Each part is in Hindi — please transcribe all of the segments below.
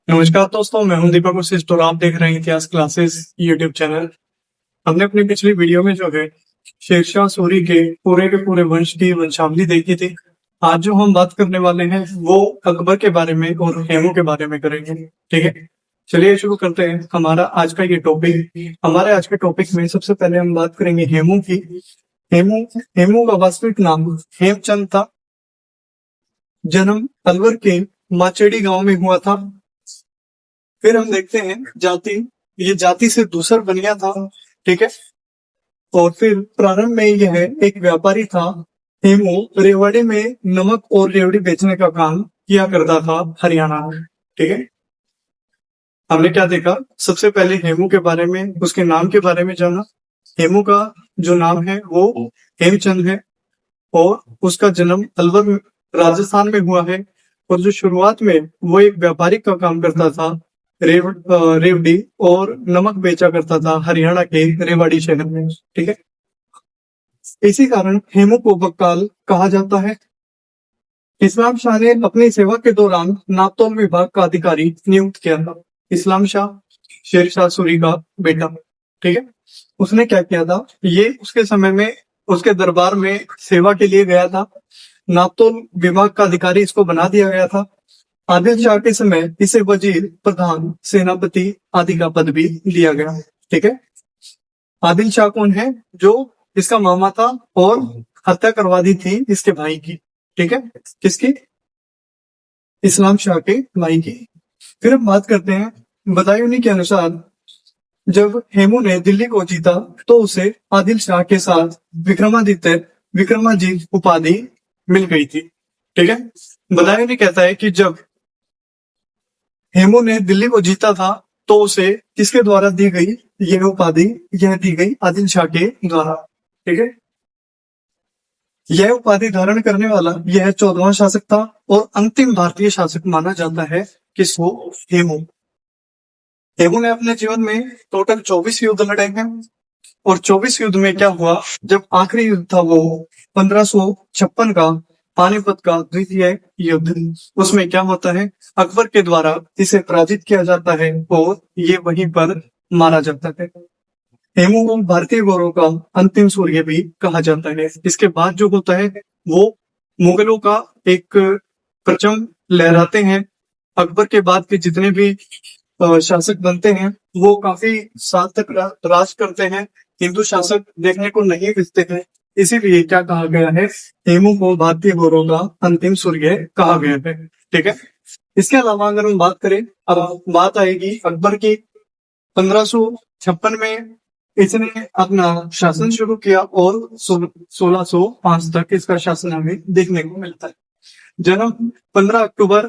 नमस्कार दोस्तों, मैं हूं दीपक वशिष्ठ और आप देख रहे हैं इतिहास क्लासेस यूट्यूब चैनल। हमने अपनी पिछली वीडियो में जो है शेरशाह सूरी के पूरे वंश की वंशावली देखी थी। आज जो हम बात करने वाले हैं वो अकबर के बारे में और हेमू के बारे में करेंगे। ठीक है, चलिए शुरू करते हैं हमारा आज का ये टॉपिक। हमारे आज के टॉपिक में सबसे पहले हम बात करेंगे हेमू की। हेमू हेमू का वास्तविक नाम हेमचंद था। जन्म अलवर के माचेड़ी गांव में हुआ था। फिर हम देखते हैं जाति, ये जाति से दूसर बन गया था। ठीक है, और फिर प्रारंभ में यह एक व्यापारी था। हेमू रेवाड़ी में नमक और रेवड़ी बेचने का काम किया करता था हरियाणा में। ठीक है, हमने क्या देखा, सबसे पहले हेमू के बारे में, उसके नाम के बारे में जाना। हेमू का जो नाम है वो हेमचंद है और उसका जन्म अलवर राजस्थान में हुआ है। और जो शुरुआत में वो एक व्यापारी का काम करता था, रेवड़ी और नमक बेचा करता था हरियाणा के रेवाड़ी शहर में। ठीक है, इसी कारण हेमू को बक्काल कहा जाता है। इस्लाम शाह ने अपनी सेवा के दौरान नापतोल विभाग का अधिकारी नियुक्त किया था। इस्लाम शाह शेरशाह सूरी का बेटा। ठीक है, उसने क्या किया था, ये उसके समय में उसके दरबार में सेवा के लिए गया था। नापतोल विभाग का अधिकारी इसको बना दिया गया था। आदिल शाह के समय इसे वजीर, प्रधान, सेनापति आदि का पद भी दिया गया। ठीक है, आदिल शाह कौन है, जो इसका मामा था और हत्या करवा दी थी इसके भाई की। ठीक है, किसकी, इस्लाम शाह के भाई की। फिर हम बात करते हैं, बदायूनी के अनुसार जब हेमू ने दिल्ली को जीता तो उसे आदिल शाह के साथ विक्रमाजीत उपाधि मिल गई थी। ठीक है, बदायूनी कहता है कि जब हेमू ने दिल्ली को जीता था तो उसे किसके द्वारा दी गई यह उपाधि, यह दी गई आदिल शाह के द्वारा। ठीक है, यह उपाधि धारण करने वाला यह 14वां शासक था और अंतिम भारतीय शासक माना जाता है किसको, हेमू। हेमू ने अपने जीवन में टोटल 24 युद्ध लड़े हैं। और 24 युद्ध में क्या हुआ, जब आखिरी युद्ध था वो 1556 का पानीपत का द्वितीय युद्ध, उसमें क्या होता है, अकबर के द्वारा इसे पराजित किया जाता है और ये वहीं पर मारा जाता है। हेमू को भारतीय गौरव का अंतिम सूर्य भी कहा जाता है। इसके बाद जो होता है वो मुगलों का एक परचम लहराते हैं। अकबर के बाद के जितने भी शासक बनते हैं वो काफी साल तक राज करते हैं, हिंदू शासक देखने को नहीं मिलते हैं। इसीलिए क्या कहा गया है, हेमू को भारतीय गौरव का अंतिम सूर्य कहा गया है। ठीक है, इसके अलावा अगर हम बात करें, अब बात आएगी अकबर की। 1556 में इसने अपना शासन शुरू किया और 1605 तक इसका शासन हमें देखने को मिलता है। जन्म 15 अक्टूबर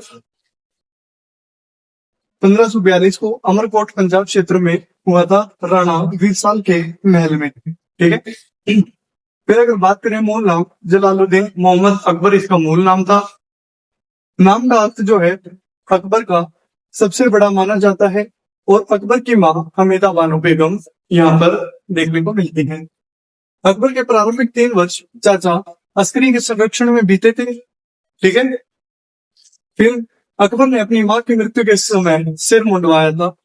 1542 को अमरकोट पंजाब क्षेत्र में हुआ था, राणा वीरसाल के महल में। ठीक है, फिर अगर बात करें मूल नाम, जलालुद्दीन मोहम्मद अकबर इसका मूल नाम था। नाम का अर्थ जो है अकबर का सबसे बड़ा माना जाता है और अकबर की मां हमीदा बानो बेगम यहाँ पर देखने को मिलती है। अकबर के प्रारंभिक 3 वर्ष चाचा अस्करी के संरक्षण में बीते थे। ठीक है, फिर अकबर ने अपनी मां की मृत्यु के समय सिर मुंडवाया था।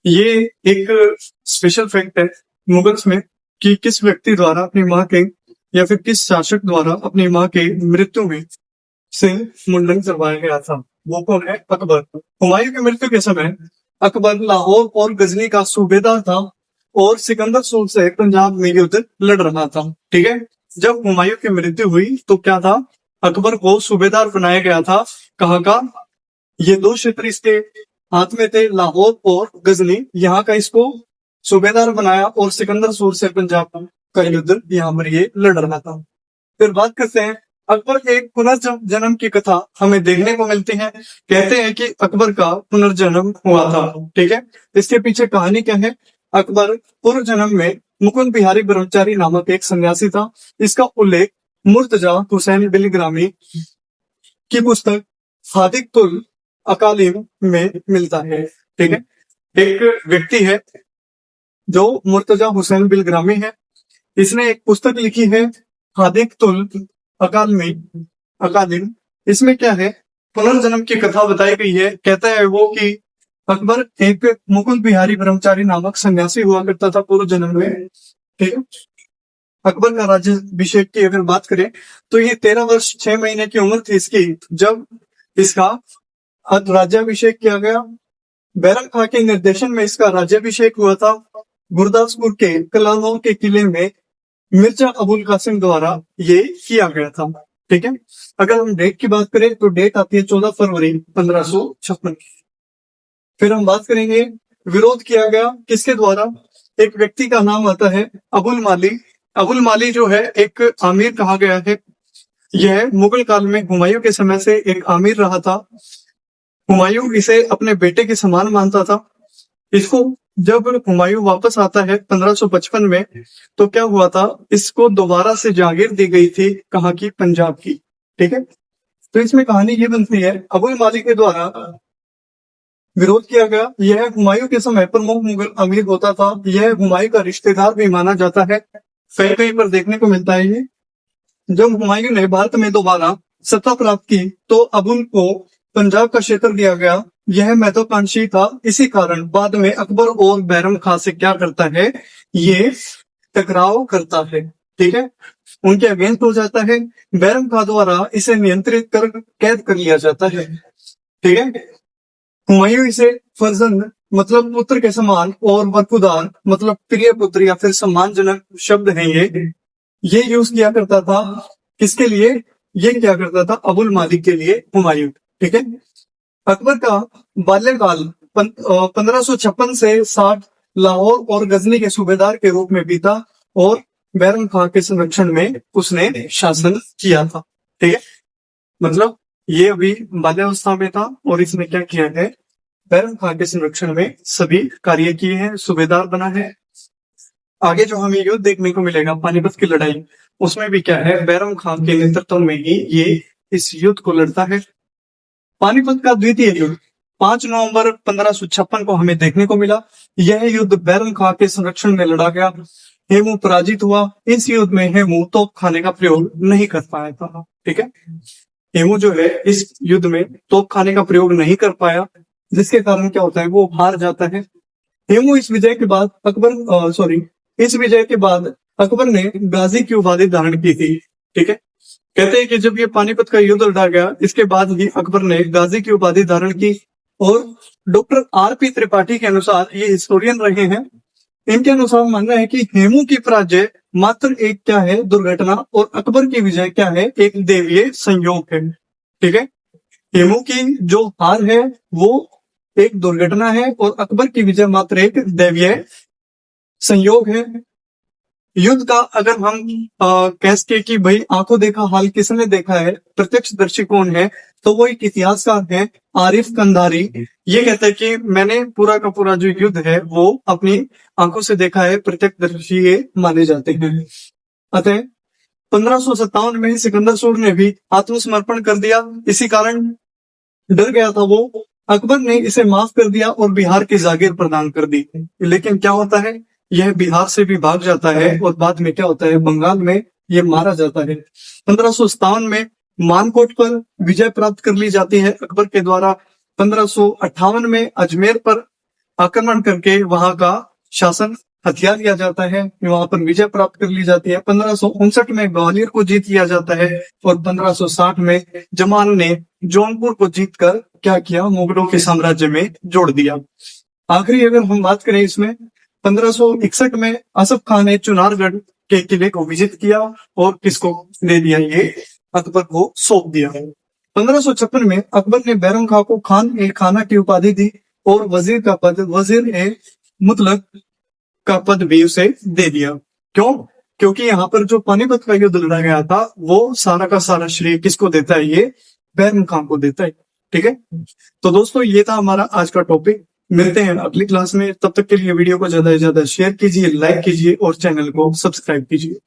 ये एक स्पेशल फैक्ट है मुगल्स में कि किस व्यक्ति द्वारा अपनी मां के या फिर किस शासक द्वारा अपनी मां के मृत्यु में सिर मुंडन करवाया गया था, वो कौन है, अकबर। हुमायूं की मृत्यु के समय अकबर लाहौर और गजनी का सूबेदार था और सिकंदर सूर से पंजाब में युद्ध लड़ रहा था। ठीक है, जब हुमायूं की मृत्यु हुई तो क्या था, अकबर को सूबेदार बनाया गया था। कहाँ का, ये 2 क्षेत्र इसके हाथ में थे, लाहौर और गजनी, यहाँ का इसको सूबेदार बनाया और सिकंदर सूर से पंजाब का युद्ध यहाँ पर ये लड़ रहा था। फिर बात करते हैं, अकबर के पुनर्जन्म की कथा हमें देखने को मिलती है। कहते हैं कि अकबर का पुनर्जन्म हुआ था। ठीक है, इसके पीछे कहानी क्या है, अकबर पूर्व जन्म में मुकुंद बिहारी ब्रह्मचारी नामक एक सन्यासी था। इसका उल्लेख मुर्तजा हुसैन बिलग्रामी की पुस्तक हादिकुल अकालिम में मिलता है। ठीक है, एक व्यक्ति है जो मुर्तजा हुसैन बिलग्रामी है, इसने एक पुस्तक लिखी है हादिकुल अकालिम। इसमें क्या है, पुनर्जन्म की कथा बताई गई है। कहता है वो कि अकबर एक मुकुंद बिहारी ब्रह्मचारी नामक सन्यासी हुआ करता था पूर्व जन्म में। ठीक है। अकबर का राज्याभिषेक की अगर बात करें तो ये 13 वर्ष 6 महीने की उम्र थी इसकी जब इसका राज्याभिषेक किया गया। बैरम खां के निर्देशन में इसका राज्याभिषेक हुआ था। गुरदासपुर के कलानौर के किले में मिर्जा अबुल कासिम द्वारा ये किया गया था। ठीक है। अगर हम डेट की बात करें तो डेट आती है 14 फरवरी 1556। फिर हम बात करेंगे विरोध किया गया किसके द्वारा। एक व्यक्ति का नाम आता है अबुल माली। अबुल माली जो है एक आमिर कहा गया है। यह मुगल काल में हुमायूं के समय से एक आमिर रहा था। हुमायूं इसे अपने बेटे के समान मानता था। इसको जब हुमायूं वापस आता है 1555 में तो क्या हुआ था, इसको दोबारा से जागीर दी गई थी कहाँ की, पंजाब की। ठीक है। तो इसमें कहानी ये बनती है अबुल मालिक के द्वारा विरोध किया गया। यह हुमायूं के समय प्रमुख मुगल अमीर होता था। यह हुमायूं का रिश्तेदार भी माना जाता है। कहीं कहीं पर देखने को मिलता है ये। जब हुमायूं ने भारत में दोबारा सत्ता प्राप्त की तो अबुल को पंजाब का क्षेत्र दिया गया। यह महत्वाकांक्षी था। इसी कारण बाद में अकबर और बैरम खां से क्या करता है, ये टकराव करता है। ठीक है। उनके अगेंस्ट हो जाता है। बैरम खां द्वारा इसे नियंत्रित कर कैद कर लिया जाता है। ठीक है। हुमायूं इसे फर्जंद मतलब पुत्र के समान और वरकुदार मतलब प्रिय पुत्र या फिर सम्मानजनक शब्द हैं ये यूज किया करता था। किसके लिए ये किया करता था, अबुल मालिक के लिए हुमायूं। ठीक है। अकबर का बाल्यकाल 1556 से 60 लाहौर और गजनी के सूबेदार के रूप में बीता और बैरम खां के संरक्षण में उसने शासन किया था। ठीक है। मतलब ये अभी बाल्यावस्था में था और इसने क्या किया है, बैरम खां के संरक्षण में सभी कार्य किए हैं, सूबेदार बना है। आगे जो हमें युद्ध देखने को मिलेगा पानीपत की लड़ाई, उसमें भी क्या है, बैरम खां के नेतृत्व में ही ये इस युद्ध को लड़ता है। पानीपत का द्वितीय युद्ध 5 नवंबर 1556 को हमें देखने को मिला। यह युद्ध बैरम खां के संरक्षण में लड़ा गया। हेमू पराजित हुआ। इस युद्ध में हेमू तोप खाने का प्रयोग नहीं कर पाया था। ठीक है। हेमू जो है इस युद्ध में तोप खाने का प्रयोग नहीं कर पाया, जिसके कारण क्या होता है, वो हार जाता है। हेमू इस विजय के बाद इस विजय के बाद अकबर ने गाजी की उपाधि धारण की थी। ठीक है। कहते हैं कि जब ये पानीपत का युद्ध लड़ा गया इसके बाद ही अकबर ने गाजी की उपाधि धारण की। और डॉक्टर आर.पी. त्रिपाठी के अनुसार, ये हिस्टोरियन रहे हैं, इनके अनुसार मानना है कि हेमू की पराजय मात्र एक क्या है, दुर्घटना, और अकबर की विजय क्या है, एक दैवीय संयोग है। ठीक है। हेमू की जो हार है वो एक दुर्घटना है और अकबर की विजय मात्र एक दैवीय संयोग है। युद्ध का अगर हम कह सके कि भाई आंखों देखा हाल किसने देखा है, प्रत्यक्षदर्शी कौन है, तो वो एक इतिहासकार है आरिफ कंधारी। ये कहता है कि मैंने पूरा का पूरा जो युद्ध है वो अपनी आंखों से देखा है, प्रत्यक्षदर्शी ये माने जाते हैं। अतः 1557 में सिकंदर सूर ने भी आत्मसमर्पण कर दिया। इसी कारण डर गया था वो। अकबर ने इसे माफ कर दिया और बिहार की जागीर प्रदान कर दी। लेकिन क्या होता है, यह बिहार से भी भाग जाता है और बाद में क्या होता है, बंगाल में यह मारा जाता है। 1557 में मानकोट पर विजय प्राप्त कर ली जाती है अकबर के द्वारा। 1558 में अजमेर पर आक्रमण करके वहां का शासन हथिया लिया जाता है, वहां पर विजय प्राप्त कर ली जाती है। 1559 में ग्वालियर को जीत लिया जाता है और 1560 में जमाल ने जौनपुर को जीतकर क्या किया, मुगलों के साम्राज्य में जोड़ दिया। आखिरी अगर हम बात करें इसमें, 1561 में असफ खान ने चुनारगढ़ के किले को विजित किया और किसको दे दिया, ये अकबर को सौंप दिया। 1556 में अकबर ने बैरम खां को खान ए खाना की उपाधि दी और वजीर का पद, वजीर ए मुतलक का पद भी उसे दे दिया। क्यों? क्योंकि यहाँ पर जो पानीपत का युद्ध लड़ा गया था वो सारा का सारा श्रेय किसको देता है, ये बैरम खां को देता है। ठीक है। तो दोस्तों ये था हमारा आज का टॉपिक। मिलते हैं अगली क्लास में। तब तक के लिए वीडियो को ज्यादा से ज्यादा शेयर कीजिए, लाइक कीजिए और चैनल को सब्सक्राइब कीजिए।